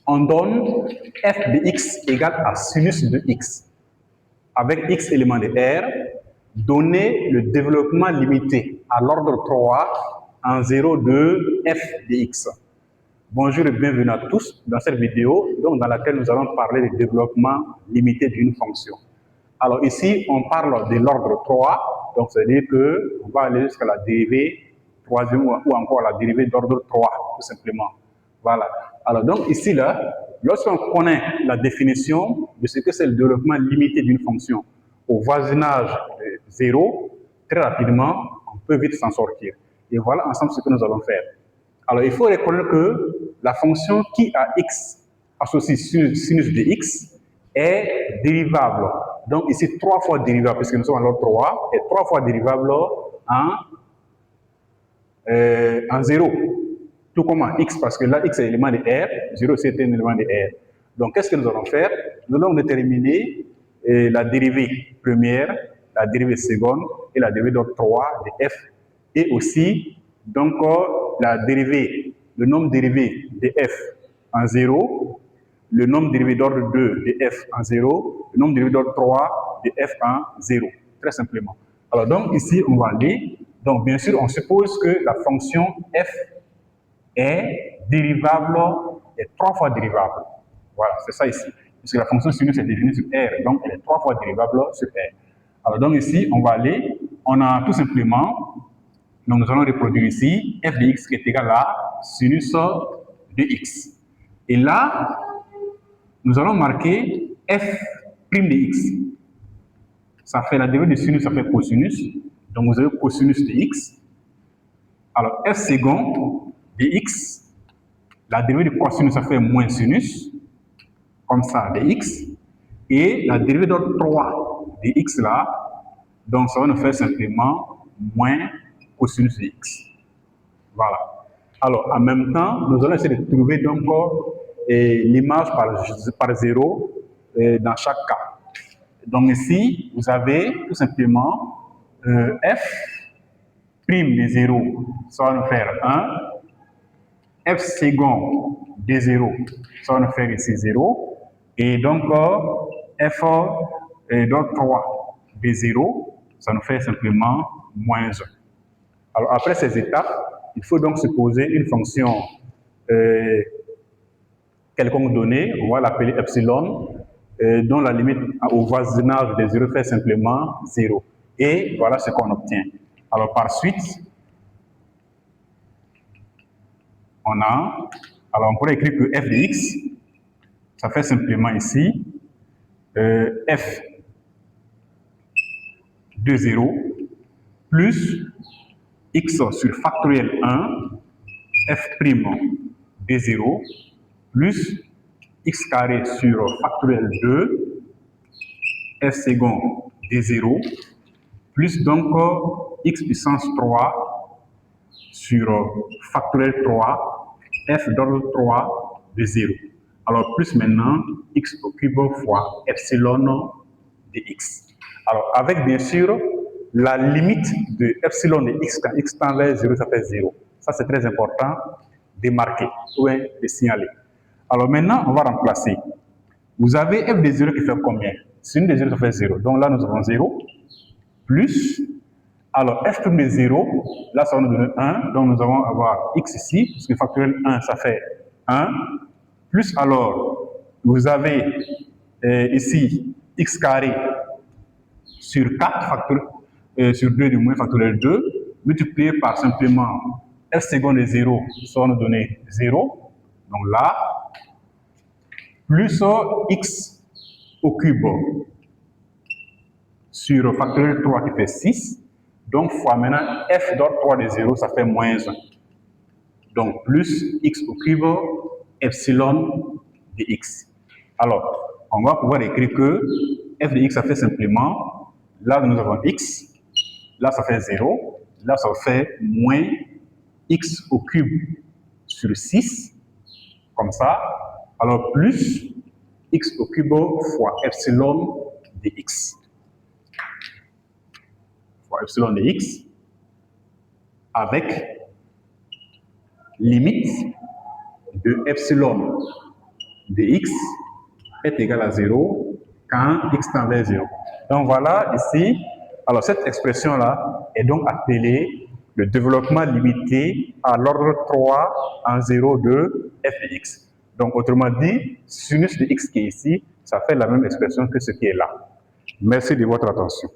on donne f de x égale à sinus de x. Avec x éléments de R, donner le développement limité à l'ordre 3 en 0 de f de x. Bonjour et bienvenue à tous dans cette vidéo donc, dans laquelle nous allons parler du développement limité d'une fonction. Alors ici, on parle de l'ordre 3, donc c'est-à-dire qu'on va aller jusqu'à la dérivée troisième ou encore la dérivée d'ordre 3, tout simplement. Voilà. Alors donc ici, là, lorsqu'on connaît la définition de ce que c'est le développement limité d'une fonction au voisinage de 0, très rapidement, on peut vite s'en sortir. Et voilà ensemble ce que nous allons faire. Alors il faut reconnaître que la fonction qui à x associe sinus de x est dérivable. Donc ici, 3 fois dérivable, puisque nous sommes à l'ordre 3, et 3 fois dérivable en 0. Tout comme en x, parce que là, x est un élément de R, 0 c'est un élément de R. Donc qu'est-ce que nous allons faire? Nous allons déterminer la dérivée première, la dérivée seconde et la dérivée d'ordre 3 de f. Et aussi, donc, la dérivée, le nombre dérivé de f en 0, le nombre dérivé d'ordre 2 de f en 0, le nombre dérivé d'ordre 3 de f en 0, très simplement. Alors donc ici, on va aller, donc bien sûr, on suppose que la fonction f est dérivable, est 3 fois dérivable. Voilà, c'est ça ici. Puisque la fonction sinus est définie sur R, donc elle est 3 fois dérivable sur R. Alors donc ici, on va aller, on a tout simplement, donc nous allons reproduire ici f de x qui est égal à sinus de x. Et là, nous allons marquer f' de x. Ça fait la dérivée de sinus, ça fait cosinus. Donc vous avez cosinus de x. Alors f second de x, la dérivée de cosinus, ça fait moins sinus, comme ça, de x. Et la dérivée d'ordre 3 de x là, donc ça va nous faire simplement moins cosinus de x. Voilà. Alors, en même temps, nous allons essayer de trouver donc l'image par 0 dans chaque cas. Donc ici, vous avez tout simplement f' de 0, ça va nous faire 1. F second de 0, ça va nous faire ici 0. Et donc, f d'ordre 3 de 0, ça nous fait simplement moins 1. Alors, après ces étapes, il faut donc supposer une fonction quelconque donnée, on va l'appeler epsilon, dont la limite au voisinage des 0 fait simplement 0. Et voilà ce qu'on obtient. Alors par suite, on pourrait écrire que f de x, ça fait simplement ici f de 0 plus x sur factoriel 1, f' de 0 plus x carré sur factoriel 2, f second de 0, plus donc x puissance 3 sur factoriel 3, f d'ordre 3 de 0. Alors plus maintenant x au cube fois epsilon de x. Alors avec bien sûr la limite de epsilon de x quand x tend vers 0, ça fait 0. Ça c'est très important de marquer ou de signaler. Alors maintenant, on va remplacer. Vous avez f de 0 qui fait combien? Sin de 0, ça fait 0. Donc là, nous avons 0. Plus, alors f' de 0, là, ça va nous donner 1. Donc nous allons avoir x ici, puisque factoriel 1, ça fait 1. Plus, alors, vous avez ici x carré sur 4, sur 2 du moins factoriel 2, multiplié par simplement f second de 0, ça va nous donner 0. Donc là, plus x au cube sur factoriel 3 qui fait 6. Donc, fois maintenant f d'ordre 3 de 0, ça fait moins 1. Donc, plus x au cube epsilon de x. Alors, on va pouvoir écrire que f de x, ça fait simplement, là nous avons x, là ça fait 0, là ça fait moins x au cube sur 6, comme ça. Alors, plus x au cube fois epsilon de x. Fois epsilon de x avec limite de epsilon de x est égal à 0 quand x tend vers 0. Donc voilà ici, alors cette expression-là est donc appelée le développement limité à l'ordre 3 en 0 de f de x. Donc autrement dit, sinus de x qui est ici, ça fait la même expression que ce qui est là. Merci de votre attention.